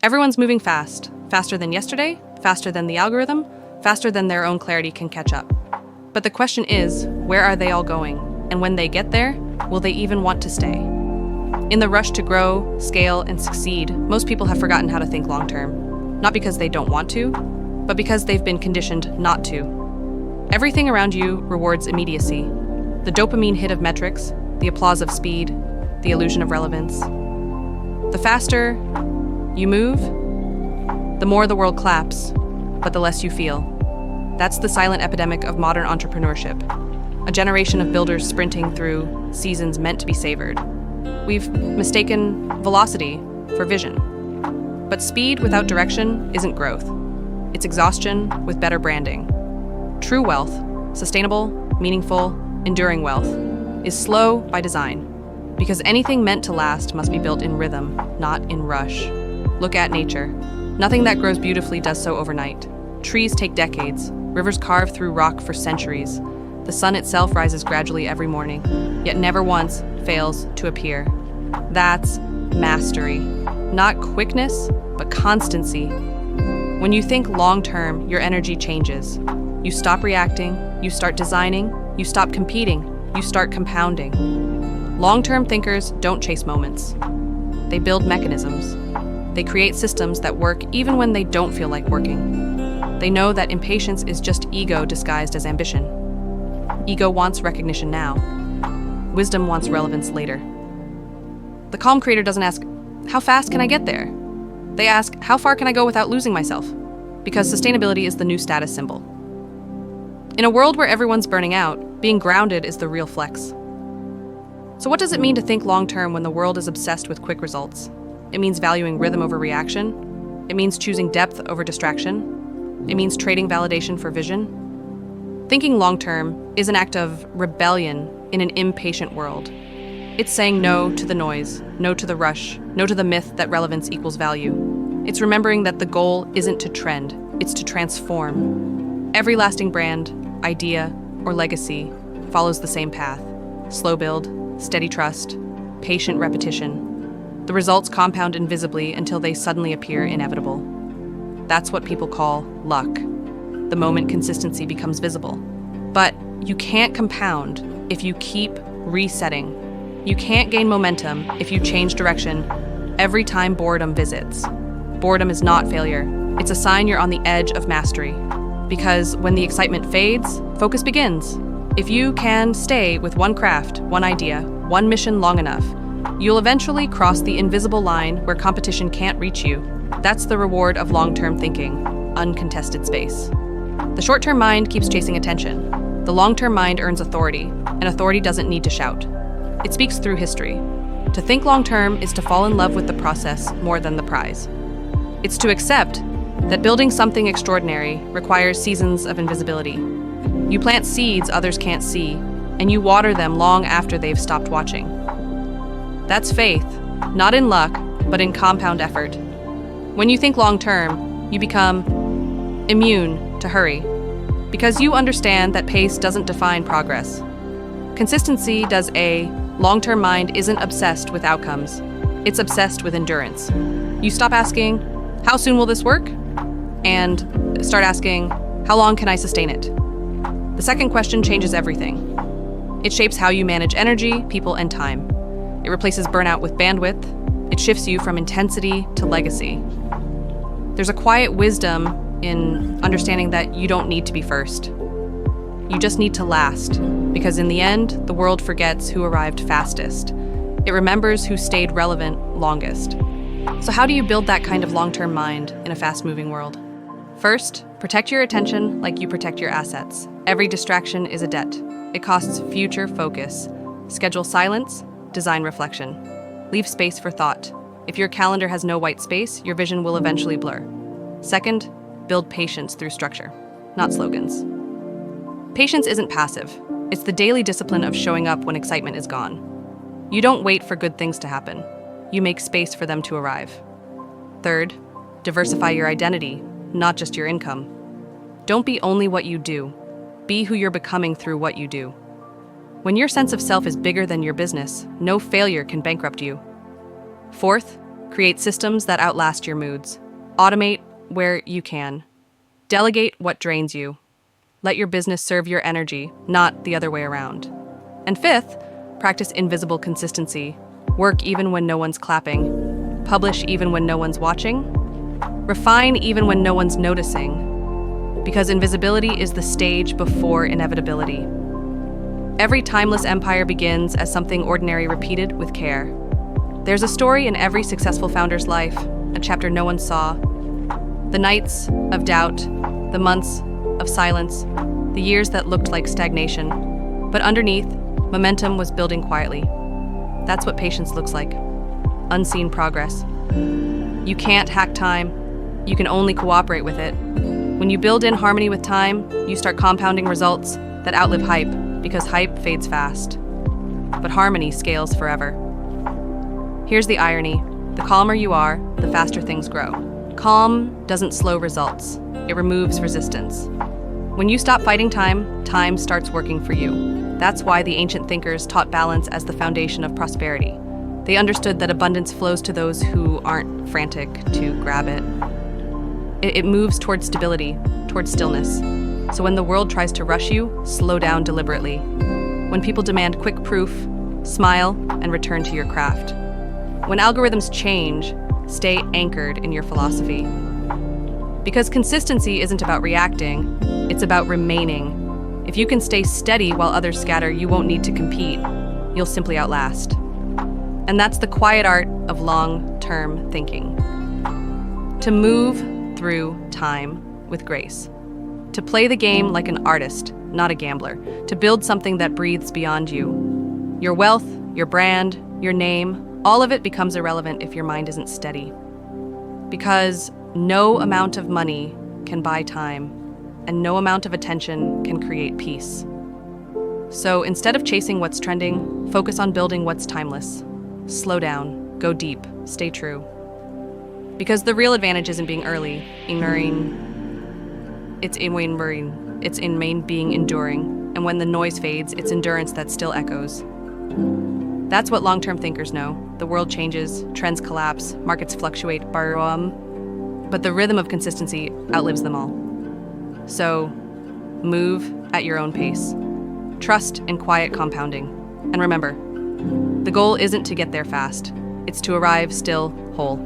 Everyone's moving fast, faster than yesterday, faster than the algorithm, faster than their own clarity can catch up. But the question is, where are they all going? And when they get there, will they even want to stay? In the rush to grow, scale, and succeed, most people have forgotten how to think long-term. Not because they don't want to, but because they've been conditioned not to. Everything around you rewards immediacy. The dopamine hit of metrics, the applause of speed, the illusion of relevance. The faster you move, the more the world claps, but the less you feel. That's the silent epidemic of modern entrepreneurship. A generation of builders sprinting through seasons meant to be savored. We've mistaken velocity for vision. But speed without direction isn't growth. It's exhaustion with better branding. True wealth, sustainable, meaningful, enduring wealth, is slow by design. Because anything meant to last must be built in rhythm, not in rush. Look at nature. Nothing that grows beautifully does so overnight. Trees take decades. Rivers carve through rock for centuries. The sun itself rises gradually every morning, yet never once fails to appear. That's mastery. Not quickness, but constancy. When you think long-term, your energy changes. You stop reacting, you start designing, you stop competing, you start compounding. Long-term thinkers don't chase moments. They build mechanisms. They create systems that work even when they don't feel like working. They know that impatience is just ego disguised as ambition. Ego wants recognition now. Wisdom wants relevance later. The calm creator doesn't ask, how fast can I get there? They ask, how far can I go without losing myself? Because sustainability is the new status symbol. In a world where everyone's burning out, being grounded is the real flex. So what does it mean to think long-term when the world is obsessed with quick results? It means valuing rhythm over reaction. It means choosing depth over distraction. It means trading validation for vision. Thinking long-term is an act of rebellion in an impatient world. It's saying no to the noise, no to the rush, no to the myth that relevance equals value. It's remembering that the goal isn't to trend, it's to transform. Every lasting brand, idea, or legacy follows the same path. Slow build, steady trust, patient repetition. The results compound invisibly until they suddenly appear inevitable. That's what people call luck. The moment consistency becomes visible. But you can't compound if you keep resetting. You can't gain momentum if you change direction every time boredom visits. Boredom is not failure. It's a sign you're on the edge of mastery. Because when the excitement fades, focus begins. If you can stay with one craft, one idea, one mission long enough, you'll eventually cross the invisible line where competition can't reach you. That's the reward of long-term thinking, uncontested space. The short-term mind keeps chasing attention. The long-term mind earns authority, and authority doesn't need to shout. It speaks through history. To think long-term is to fall in love with the process more than the prize. It's to accept that building something extraordinary requires seasons of invisibility. You plant seeds others can't see, and you water them long after they've stopped watching. That's faith, not in luck, but in compound effort. When you think long-term, you become immune to hurry, because you understand that pace doesn't define progress. Consistency does. A long-term mind isn't obsessed with outcomes. It's obsessed with endurance. You stop asking, how soon will this work? And start asking, how long can I sustain it? The second question changes everything. It shapes how you manage energy, people, and time. It replaces burnout with bandwidth. It shifts you from intensity to legacy. There's a quiet wisdom in understanding that you don't need to be first. You just need to last, because in the end, the world forgets who arrived fastest. It remembers who stayed relevant longest. So how do you build that kind of long-term mind in a fast-moving world? First, protect your attention like you protect your assets. Every distraction is a debt. It costs future focus. Schedule silence, design reflection. Leave space for thought. If your calendar has no white space, your vision will eventually blur. Second, build patience through structure, not slogans. Patience isn't passive. It's the daily discipline of showing up when excitement is gone. You don't wait for good things to happen. You make space for them to arrive. Third, diversify your identity, not just your income. Don't be only what you do. Be who you're becoming through what you do. When your sense of self is bigger than your business, no failure can bankrupt you. Fourth, Create systems that outlast your moods. Automate where you can. Delegate what drains you. Let your business serve your energy, not the other way around. And fifth, practice invisible consistency. Work even when no one's clapping. Publish even when no one's watching. Refine even when no one's noticing. Because invisibility is the stage before inevitability. Every timeless empire begins as something ordinary repeated with care. There's a story in every successful founder's life, a chapter no one saw. The nights of doubt, the months of silence, the years that looked like stagnation. But underneath, momentum was building quietly. That's what patience looks like. Unseen progress. You can't hack time. You can only cooperate with it. When you build in harmony with time, you start compounding results that outlive hype, because hype fades fast. But harmony scales forever. Here's the irony. The calmer you are, the faster things grow. Calm doesn't slow results. It removes resistance. When you stop fighting time, time starts working for you. That's why the ancient thinkers taught balance as the foundation of prosperity. They understood that abundance flows to those who aren't frantic to grab it. It moves towards stability, towards stillness. So when the world tries to rush you, slow down deliberately. When people demand quick proof, smile and return to your craft. When algorithms change, stay anchored in your philosophy. Because consistency isn't about reacting, it's about remaining. If you can stay steady while others scatter, you won't need to compete. You'll simply outlast. And that's the quiet art of long-term thinking. To move through time with grace. To play the game like an artist, not a gambler. To build something that breathes beyond you. Your wealth, your brand, your name, all of it becomes irrelevant if your mind isn't steady. Because no amount of money can buy time, and no amount of attention can create peace. So instead of chasing what's trending, focus on building what's timeless. Slow down, go deep, stay true. Because the real advantage isn't being early, it's in being enduring. And when the noise fades, it's endurance that still echoes. That's what long-term thinkers know. The world changes, trends collapse, markets fluctuate, but the rhythm of consistency outlives them all. So, move at your own pace. Trust in quiet compounding. And remember, the goal isn't to get there fast. It's to arrive still whole.